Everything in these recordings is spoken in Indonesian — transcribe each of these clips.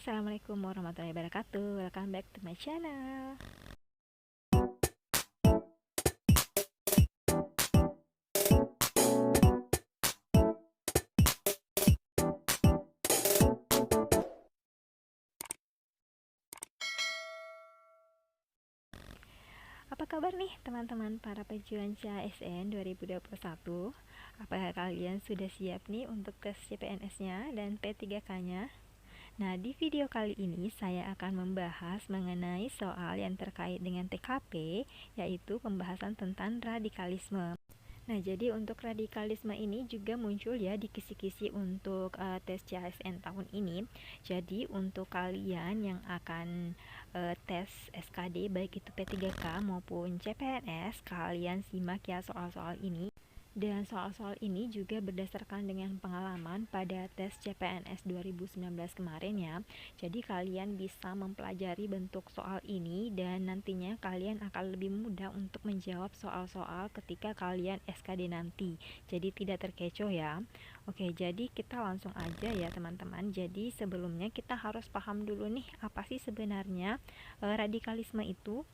Assalamualaikum warahmatullahi wabarakatuh. Welcome back to my channel. Apa kabar nih teman-teman para pejuang CASN 2021? Apakah kalian sudah siap nih untuk tes CPNS-nya dan P3K-nya? Nah, di video kali ini saya akan membahas mengenai soal yang terkait dengan TKP, yaitu pembahasan tentang radikalisme. Nah, jadi untuk radikalisme ini juga muncul ya di kisi-kisi untuk tes CASN tahun ini. Jadi untuk kalian yang akan tes SKD baik itu P3K maupun CPNS, kalian simak ya soal-soal ini. Dan soal-soal ini juga berdasarkan dengan pengalaman pada tes CPNS 2019 kemarin ya. Jadi kalian bisa mempelajari bentuk soal ini dan nantinya kalian akan lebih mudah untuk menjawab soal-soal ketika kalian SKD nanti. Jadi tidak terkecoh ya. Oke, jadi kita langsung aja ya teman-teman. Jadi sebelumnya kita harus paham dulu nih apa sih sebenarnya radikalisme itu.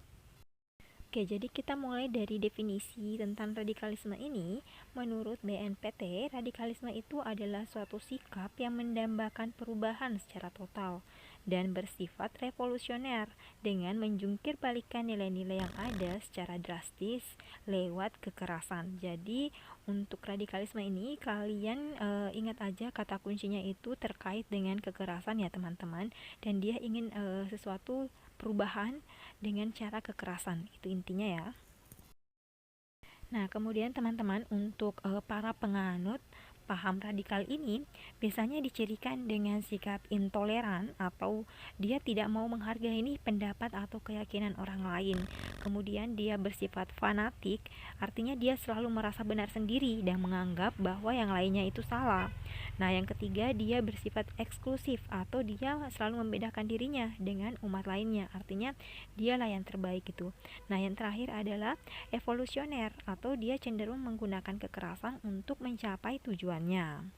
Oke, jadi kita mulai dari definisi tentang radikalisme ini. Menurut BNPT, radikalisme itu adalah suatu sikap yang mendambakan perubahan secara total dan bersifat revolusioner dengan menjungkir balikan nilai-nilai yang ada secara drastis lewat kekerasan. Jadi, untuk radikalisme ini kalian ingat aja kata kuncinya itu terkait dengan kekerasan ya teman-teman, dan dia ingin sesuatu perubahan dengan cara kekerasan, itu intinya ya. Nah, kemudian teman-teman untuk para penganut paham radikal ini biasanya dicirikan dengan sikap intoleran atau dia tidak mau menghargai nih pendapat atau keyakinan orang lain. Kemudian dia bersifat fanatik, artinya dia selalu merasa benar sendiri dan menganggap bahwa yang lainnya itu salah. Nah, yang ketiga dia bersifat eksklusif atau dia selalu membedakan dirinya dengan umat lainnya, artinya dialah yang terbaik itu. Nah, yang terakhir adalah evolusioner atau dia cenderung menggunakan kekerasan untuk mencapai tujuannya.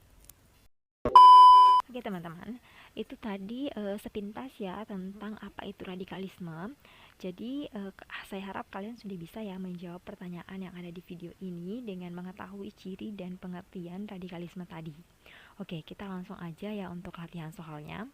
Oke teman-teman, itu tadi sepintas ya tentang apa itu radikalisme. Jadi saya harap kalian sudah bisa ya menjawab pertanyaan yang ada di video ini dengan mengetahui ciri dan pengertian radikalisme tadi. Oke, kita langsung aja ya untuk latihan soalnya.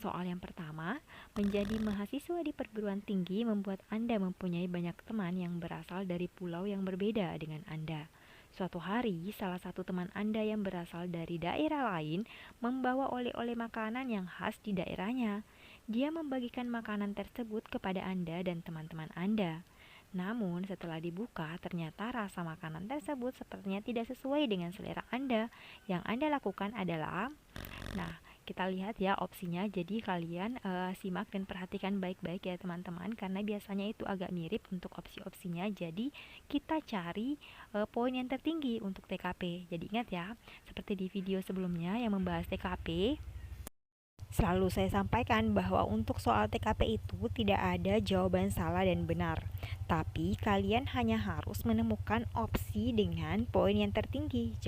Soal yang pertama, menjadi mahasiswa di perguruan tinggi membuat Anda mempunyai banyak teman yang berasal dari pulau yang berbeda dengan Anda. Suatu hari, salah satu teman Anda yang berasal dari daerah lain membawa oleh-oleh makanan yang khas di daerahnya. Dia membagikan makanan tersebut kepada Anda dan teman-teman Anda. Namun, setelah dibuka, ternyata rasa makanan tersebut sepertinya tidak sesuai dengan selera Anda. Yang Anda lakukan adalah, nah, kita lihat ya opsinya. Jadi kalian simak dan perhatikan baik-baik ya teman-teman, karena biasanya itu agak mirip untuk opsi-opsinya. Jadi kita cari poin yang tertinggi untuk TKP. Jadi ingat ya, seperti di video sebelumnya yang membahas TKP, selalu saya sampaikan bahwa untuk soal TKP itu tidak ada jawaban salah dan benar. Tapi kalian hanya harus menemukan opsi dengan poin yang tertinggi.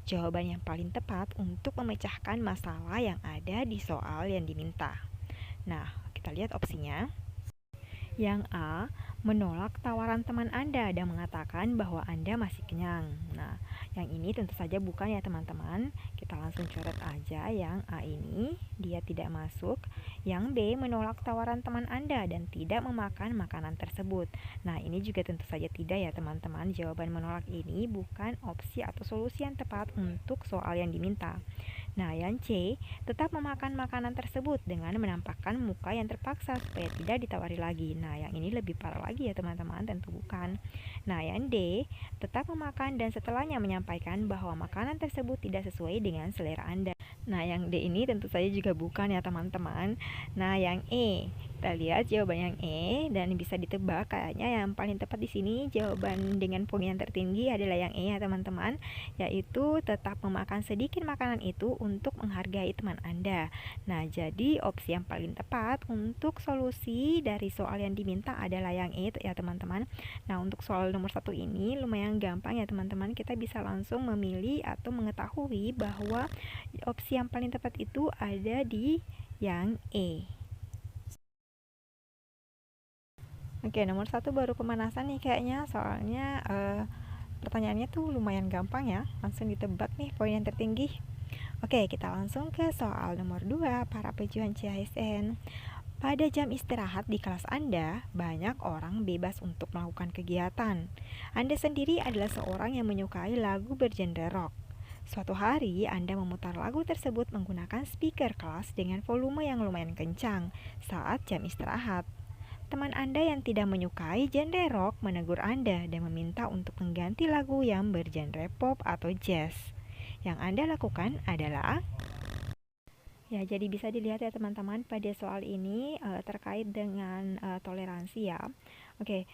Jawaban yang paling tepat untuk memecahkan masalah yang ada di soal yang diminta. Nah, kita lihat opsinya. Yang A, menolak tawaran teman Anda dan mengatakan bahwa Anda masih kenyang. Nah, yang ini tentu saja bukan ya teman-teman. Kita langsung coret aja yang A ini, dia tidak masuk. Yang B, menolak tawaran teman Anda dan tidak memakan makanan tersebut. Nah, ini juga tentu saja tidak ya teman-teman. Jawaban menolak ini bukan opsi atau solusi yang tepat untuk soal yang diminta. Nah, yang C, tetap memakan makanan tersebut dengan menampakkan muka yang terpaksa supaya tidak ditawari lagi. Nah, yang ini lebih parah lagi ya teman-teman, tentu bukan. Nah, yang D, tetap memakan dan setelahnya menyampaikan bahwa makanan tersebut tidak sesuai dengan selera Anda. Nah, yang D ini tentu saja juga bukan ya teman-teman. Nah, yang E, kita lihat jawaban yang E dan bisa ditebak kayaknya yang paling tepat di sini jawaban dengan poin yang tertinggi adalah yang E ya teman-teman, yaitu tetap memakan sedikit makanan itu untuk menghargai teman Anda. Nah, jadi opsi yang paling tepat untuk solusi dari soal yang diminta adalah yang E ya teman-teman. Nah, untuk soal nomor 1 ini lumayan gampang ya teman-teman. Kita bisa langsung memilih atau mengetahui bahwa opsi yang paling tepat itu ada di yang E. Oke, nomor 1 baru pemanasan nih kayaknya, soalnya pertanyaannya tuh lumayan gampang ya, langsung ditebak nih poin yang tertinggi. Oke, kita langsung ke soal nomor 2, para pejuang CHSN. Pada jam istirahat di kelas Anda, banyak orang bebas untuk melakukan kegiatan. Anda sendiri adalah seorang yang menyukai lagu bergenre rock. Suatu hari, Anda memutar lagu tersebut menggunakan speaker kelas dengan volume yang lumayan kencang saat jam istirahat. Teman Anda yang tidak menyukai genre rock menegur Anda dan meminta untuk mengganti lagu yang bergenre pop atau jazz. Yang Anda lakukan adalah ya, jadi bisa dilihat ya teman-teman pada soal ini terkait dengan toleransi ya. Oke,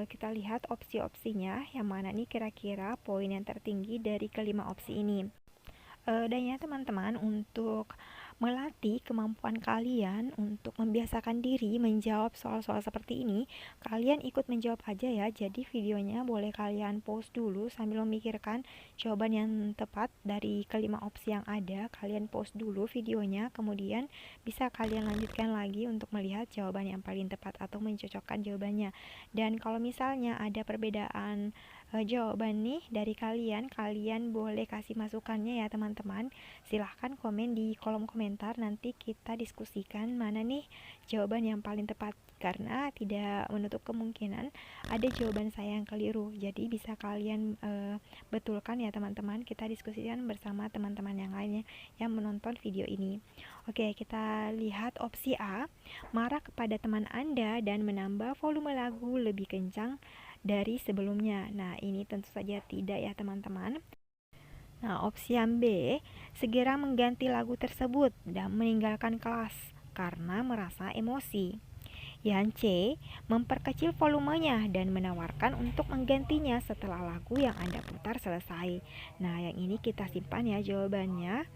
kita lihat opsi-opsinya yang mana nih kira-kira poin yang tertinggi dari kelima opsi ini. Dan ya teman-teman, untuk melatih kemampuan kalian untuk membiasakan diri menjawab soal-soal seperti ini, kalian ikut menjawab aja ya. Jadi videonya boleh kalian pause dulu sambil memikirkan jawaban yang tepat dari kelima opsi yang ada. Kalian pause dulu videonya, kemudian bisa kalian lanjutkan lagi untuk melihat jawaban yang paling tepat atau mencocokkan jawabannya. Dan kalau misalnya ada perbedaan jawaban nih dari kalian boleh kasih masukannya ya teman-teman. Silahkan komen di kolom komentar, nanti kita diskusikan mana nih jawaban yang paling tepat, karena tidak menutup kemungkinan ada jawaban saya yang keliru. Jadi bisa kalian betulkan ya teman-teman, kita diskusikan bersama teman-teman yang lainnya yang menonton video ini. Oke, kita lihat opsi A, marah kepada teman Anda dan menambah volume lagu lebih kencang dari sebelumnya. Nah, ini tentu saja tidak ya teman-teman. Nah, opsi yang B, segera mengganti lagu tersebut dan meninggalkan kelas karena merasa emosi. Yang C, memperkecil volumenya dan menawarkan untuk menggantinya setelah lagu yang Anda putar selesai. Nah, yang ini kita simpan ya jawabannya.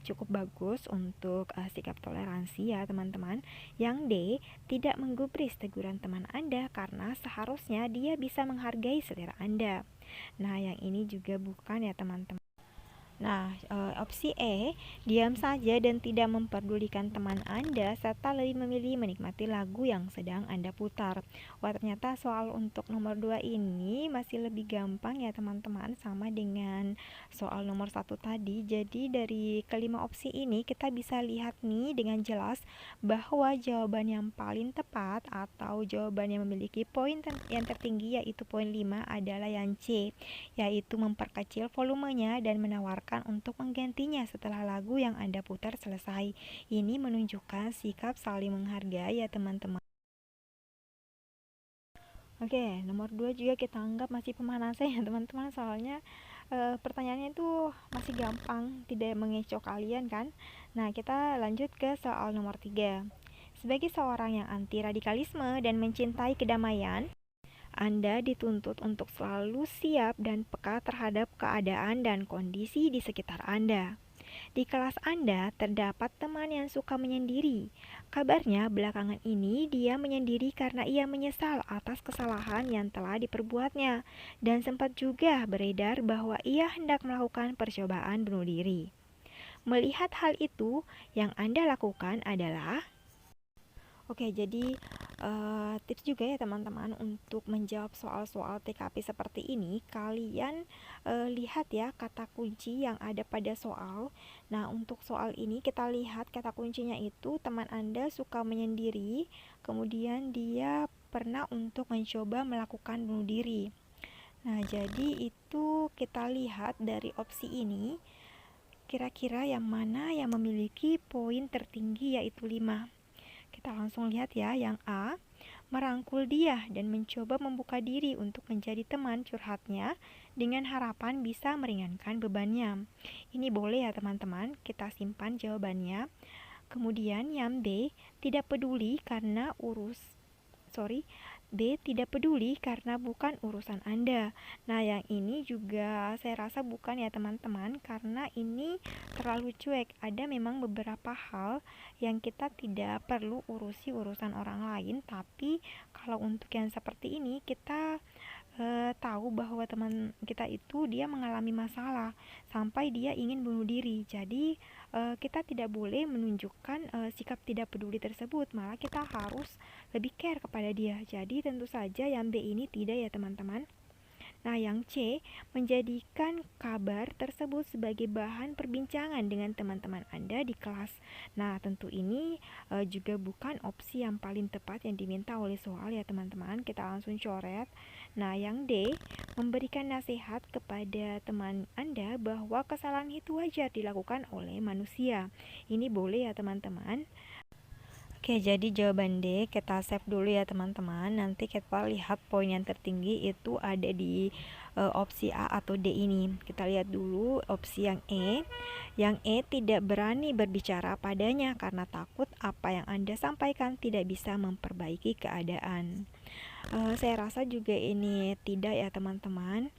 Cukup bagus untuk sikap toleransi ya teman-teman. Yang D, tidak menggubris teguran teman Anda karena seharusnya dia bisa menghargai selera Anda. Nah, yang ini juga bukan ya teman-teman. Nah, opsi E, diam saja dan tidak memperdulikan teman Anda serta lebih memilih menikmati lagu yang sedang Anda putar. Wah, ternyata soal untuk nomor 2 ini masih lebih gampang ya teman-teman, sama dengan soal nomor 1 tadi. Jadi dari kelima opsi ini kita bisa lihat nih dengan jelas bahwa jawaban yang paling tepat atau jawaban yang memiliki poin yang tertinggi yaitu poin 5 adalah yang C, yaitu memperkecil volumenya dan menawarkan untuk menggantinya setelah lagu yang Anda putar selesai. Ini menunjukkan sikap saling menghargai ya teman-teman. Oke, nomor 2 juga kita anggap masih pemanasan ya teman-teman, soalnya pertanyaannya itu masih gampang, tidak mengecoh kalian kan. Nah, kita lanjut ke soal nomor 3. Sebagai seorang yang anti radikalisme dan mencintai kedamaian, Anda dituntut untuk selalu siap dan peka terhadap keadaan dan kondisi di sekitar Anda. Di kelas Anda terdapat teman yang suka menyendiri. Kabarnya belakangan ini dia menyendiri karena ia menyesal atas kesalahan yang telah diperbuatnya, dan sempat juga beredar bahwa ia hendak melakukan percobaan bunuh diri. Melihat hal itu, yang Anda lakukan adalah oke, jadi tips juga ya teman-teman untuk menjawab soal-soal TKP seperti ini, kalian lihat ya kata kunci yang ada pada soal. Nah, untuk soal ini kita lihat kata kuncinya itu teman Anda suka menyendiri, kemudian dia pernah untuk mencoba melakukan bunuh diri. Nah, jadi itu kita lihat dari opsi ini, kira-kira yang mana yang memiliki poin tertinggi yaitu 5. Kita langsung lihat ya, yang A, merangkul dia dan mencoba membuka diri untuk menjadi teman curhatnya dengan harapan bisa meringankan bebannya. Ini boleh ya teman-teman, kita simpan jawabannya. Kemudian yang B, tidak peduli karena B, tidak peduli karena bukan urusan Anda. Nah, yang ini juga saya rasa bukan ya teman-teman, karena ini terlalu cuek. Ada memang beberapa hal yang kita tidak perlu urusi urusan orang lain, tapi kalau untuk yang seperti ini kita tahu bahwa teman kita itu dia mengalami masalah sampai dia ingin bunuh diri. Jadi kita tidak boleh menunjukkan sikap tidak peduli tersebut, malah kita harus lebih care kepada dia. Jadi tentu saja yang B ini tidak ya teman-teman. Nah, yang C, menjadikan kabar tersebut sebagai bahan perbincangan dengan teman-teman Anda di kelas. Nah, tentu ini juga bukan opsi yang paling tepat yang diminta oleh soal ya teman-teman. Kita langsung coret. Nah, yang D, memberikan nasihat kepada teman Anda bahwa kesalahan itu wajar dilakukan oleh manusia. Ini boleh ya teman-teman. Oke, jadi jawaban D kita save dulu ya teman-teman. Nanti kita lihat poin yang tertinggi itu ada di opsi A atau D ini. Kita lihat dulu opsi yang E. Yang E tidak berani berbicara padanya karena takut apa yang Anda sampaikan tidak bisa memperbaiki keadaan. Saya rasa juga ini tidak ya teman-teman.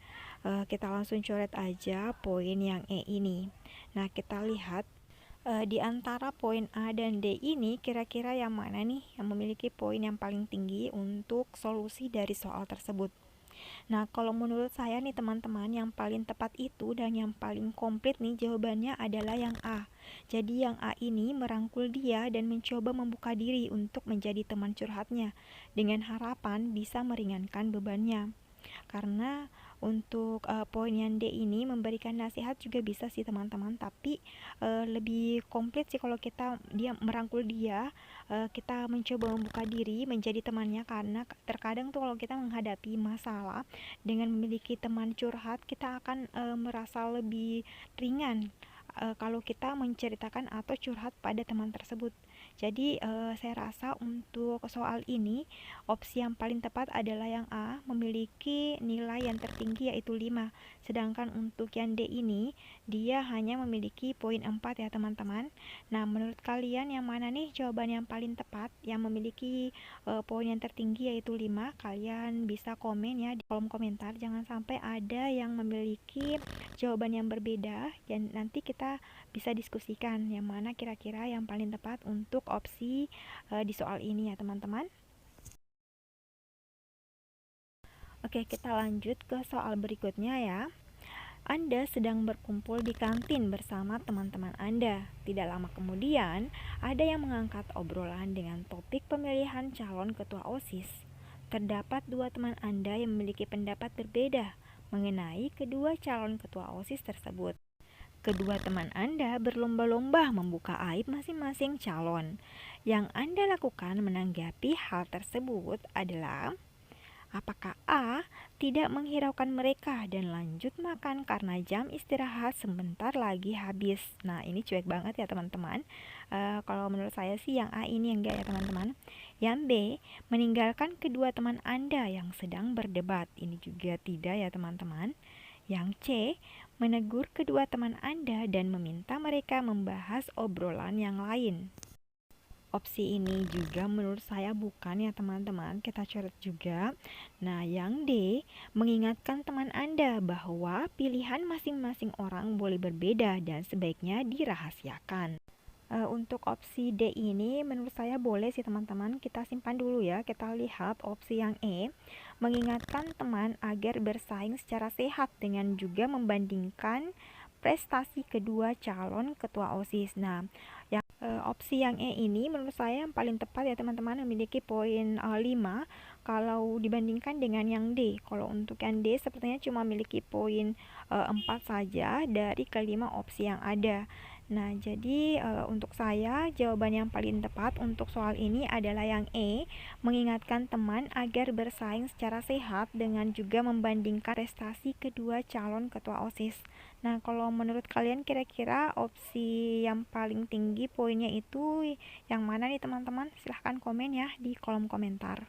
Kita langsung coret aja poin yang E ini. Nah, kita lihat di antara poin A dan D ini kira-kira yang mana nih yang memiliki poin yang paling tinggi untuk solusi dari soal tersebut. Nah, kalau menurut saya nih teman-teman, yang paling tepat itu dan yang paling komplit nih jawabannya adalah yang A. Jadi yang A ini merangkul dia dan mencoba membuka diri untuk menjadi teman curhatnya dengan harapan bisa meringankan bebannya. Karena untuk poin yang D ini memberikan nasihat juga bisa sih teman-teman, tapi lebih komplit sih kalau dia merangkul dia, kita mencoba membuka diri menjadi temannya, karena terkadang tuh kalau kita menghadapi masalah dengan memiliki teman curhat, kita akan merasa lebih ringan kalau kita menceritakan atau curhat pada teman tersebut. Jadi saya rasa untuk soal ini opsi yang paling tepat adalah yang A, memiliki nilai yang tertinggi yaitu 5. Sedangkan untuk yang D ini dia hanya memiliki poin 4 ya teman-teman. Nah, menurut kalian yang mana nih jawaban yang paling tepat yang memiliki poin yang tertinggi yaitu 5? Kalian bisa komen ya di kolom komentar. Jangan sampai ada yang memiliki jawaban yang berbeda dan nanti kita bisa diskusikan yang mana kira-kira yang paling tepat untuk opsi di soal ini ya teman-teman. Oke, kita lanjut ke soal berikutnya ya. Anda sedang berkumpul di kantin bersama teman-teman Anda. Tidak lama kemudian, ada yang mengangkat obrolan dengan topik pemilihan calon ketua OSIS. Terdapat dua teman Anda yang memiliki pendapat berbeda mengenai kedua calon ketua OSIS tersebut. Kedua teman Anda berlomba-lomba membuka aib masing-masing calon. Yang Anda lakukan menanggapi hal tersebut adalah: apakah A, tidak menghiraukan mereka dan lanjut makan karena jam istirahat sebentar lagi habis? Nah, ini cuek banget ya teman-teman. Kalau menurut saya sih yang A ini yang enggak ya teman-teman. Yang B, meninggalkan kedua teman Anda yang sedang berdebat. Ini juga tidak ya teman-teman. Yang C, menegur kedua teman Anda dan meminta mereka membahas obrolan yang lain. Opsi ini juga menurut saya bukan ya teman-teman, kita coret juga. Nah, yang D, mengingatkan teman Anda bahwa pilihan masing-masing orang boleh berbeda dan sebaiknya dirahasiakan. Untuk opsi D ini menurut saya boleh sih teman-teman, kita simpan dulu ya. Kita lihat opsi yang E, mengingatkan teman agar bersaing secara sehat dengan juga membandingkan prestasi kedua calon ketua OSIS. Nah, opsi yang E ini menurut saya yang paling tepat ya teman-teman, memiliki poin 5 kalau dibandingkan dengan yang D. Kalau untuk yang D sepertinya cuma memiliki poin 4 saja dari kelima opsi yang ada. Nah, jadi untuk saya jawaban yang paling tepat untuk soal ini adalah yang E, mengingatkan teman agar bersaing secara sehat dengan juga membandingkan prestasi kedua calon ketua OSIS. Nah, kalau menurut kalian kira-kira opsi yang paling tinggi poinnya itu yang mana nih teman-teman? Silahkan komen ya di kolom komentar.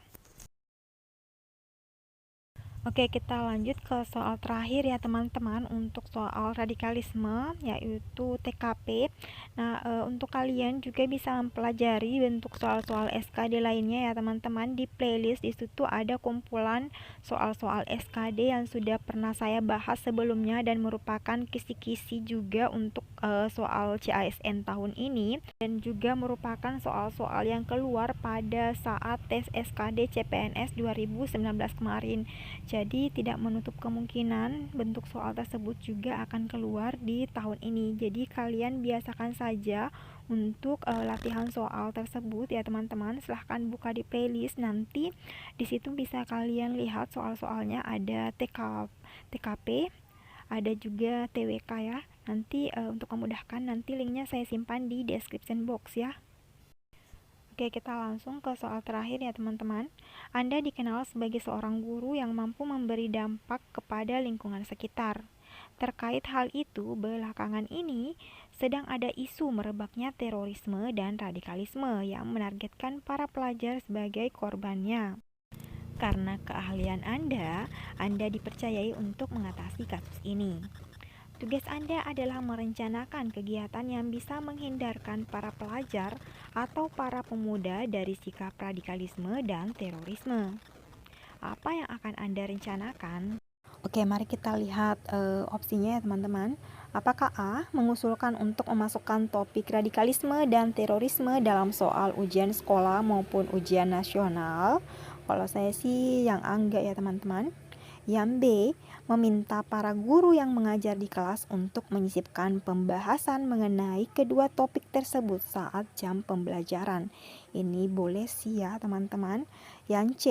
Oke, kita lanjut ke soal terakhir ya teman-teman, untuk soal radikalisme yaitu TKP. Nah, untuk kalian juga bisa mempelajari bentuk soal-soal SKD lainnya ya teman-teman. Di playlist di situ ada kumpulan soal-soal SKD yang sudah pernah saya bahas sebelumnya dan merupakan kisi-kisi juga untuk soal CASN tahun ini, dan juga merupakan soal-soal yang keluar pada saat tes SKD CPNS 2019 kemarin. Jadi tidak menutup kemungkinan bentuk soal tersebut juga akan keluar di tahun ini. Jadi kalian biasakan saja untuk latihan soal tersebut ya teman-teman. Silahkan buka di playlist, nanti di situ bisa kalian lihat soal-soalnya, ada TKP, ada juga TWK ya. Nanti untuk memudahkan, nanti linknya saya simpan di description box ya. Oke, kita langsung ke soal terakhir ya teman-teman. Anda dikenal sebagai seorang guru yang mampu memberi dampak kepada lingkungan sekitar. Terkait hal itu, belakangan ini sedang ada isu merebaknya terorisme dan radikalisme yang menargetkan para pelajar sebagai korbannya. Karena keahlian Anda dipercayai untuk mengatasi kasus ini. Tugas Anda adalah merencanakan kegiatan yang bisa menghindarkan para pelajar atau para pemuda dari sikap radikalisme dan terorisme. Apa yang akan Anda rencanakan? Oke, mari kita lihat opsinya ya teman-teman. Apakah A, mengusulkan untuk memasukkan topik radikalisme dan terorisme dalam soal ujian sekolah maupun ujian nasional? Kalau saya sih yang A enggak ya teman-teman. Yang B, meminta para guru yang mengajar di kelas untuk menyisipkan pembahasan mengenai kedua topik tersebut saat jam pembelajaran. Ini boleh sih ya teman-teman. Yang C,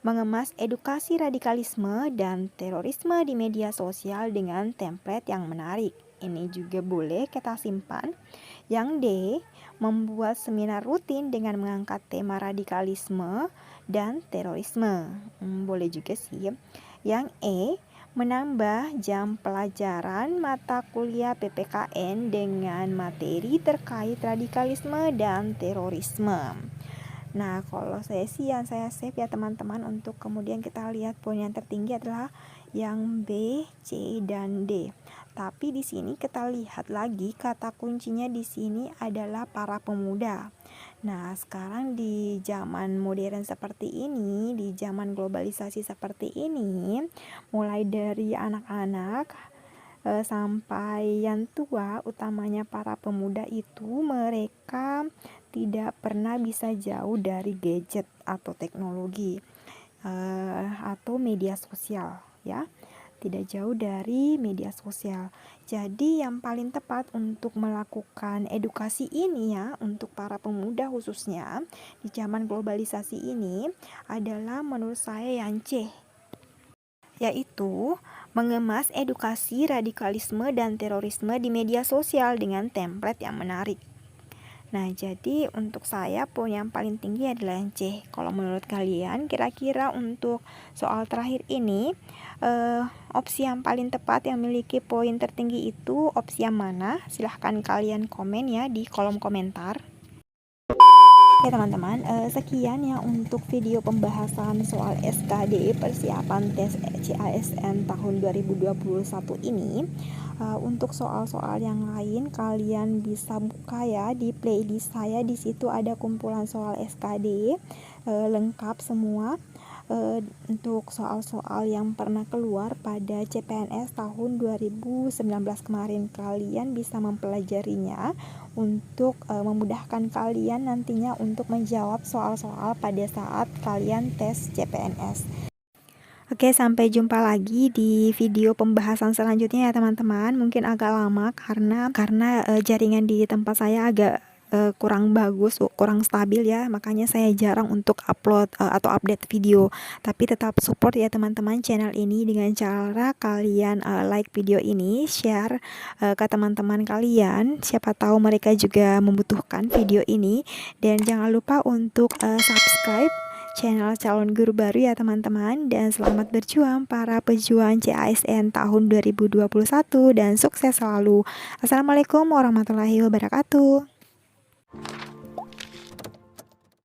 mengemas edukasi radikalisme dan terorisme di media sosial dengan template yang menarik. Ini juga boleh kita simpan. Yang D, membuat seminar rutin dengan mengangkat tema radikalisme dan terorisme. Boleh juga sih. Yang E, menambah jam pelajaran mata kuliah PPKN dengan materi terkait radikalisme dan terorisme. Nah, kalau saya sih yang saya save ya teman-teman, untuk kemudian kita lihat poin yang tertinggi adalah yang B, C, dan D. Tapi di sini kita lihat lagi kata kuncinya di sini adalah para pemuda. Nah, sekarang di zaman modern seperti ini, di zaman globalisasi seperti ini, mulai dari anak-anak sampai yang tua, utamanya para pemuda itu, mereka tidak pernah bisa jauh dari gadget atau teknologi atau media sosial ya. Tidak jauh dari media sosial. Jadi yang paling tepat untuk melakukan edukasi ini ya, untuk para pemuda khususnya di zaman globalisasi ini, adalah menurut saya yang C, yaitu mengemas edukasi radikalisme dan terorisme di media sosial dengan template yang menarik. Nah, jadi untuk saya poin yang paling tinggi adalah yang C. Kalau menurut kalian, kira-kira untuk soal terakhir ini, opsi yang paling tepat yang memiliki poin tertinggi itu opsi yang mana? Silahkan kalian komen ya di kolom komentar. Oke teman-teman, sekian ya untuk video pembahasan soal SKD persiapan tes CASN tahun 2021 ini. Untuk soal-soal yang lain kalian bisa buka ya di playlist saya. Di situ ada kumpulan soal SKD lengkap semua. Untuk soal-soal yang pernah keluar pada CPNS tahun 2019 kemarin, kalian bisa mempelajarinya untuk memudahkan kalian nantinya untuk menjawab soal-soal pada saat kalian tes CPNS. Oke, sampai jumpa lagi di video pembahasan selanjutnya ya teman-teman. Mungkin agak lama karena jaringan di tempat saya agak kurang bagus, kurang stabil ya, makanya saya jarang untuk upload atau update video. Tapi tetap support ya teman-teman channel ini dengan cara kalian like video ini, share ke teman-teman kalian, siapa tahu mereka juga membutuhkan video ini. Dan jangan lupa untuk subscribe channel calon guru baru ya teman-teman. Dan selamat berjuang para pejuang CASN tahun 2021 dan sukses selalu. Assalamualaikum warahmatullahi wabarakatuh.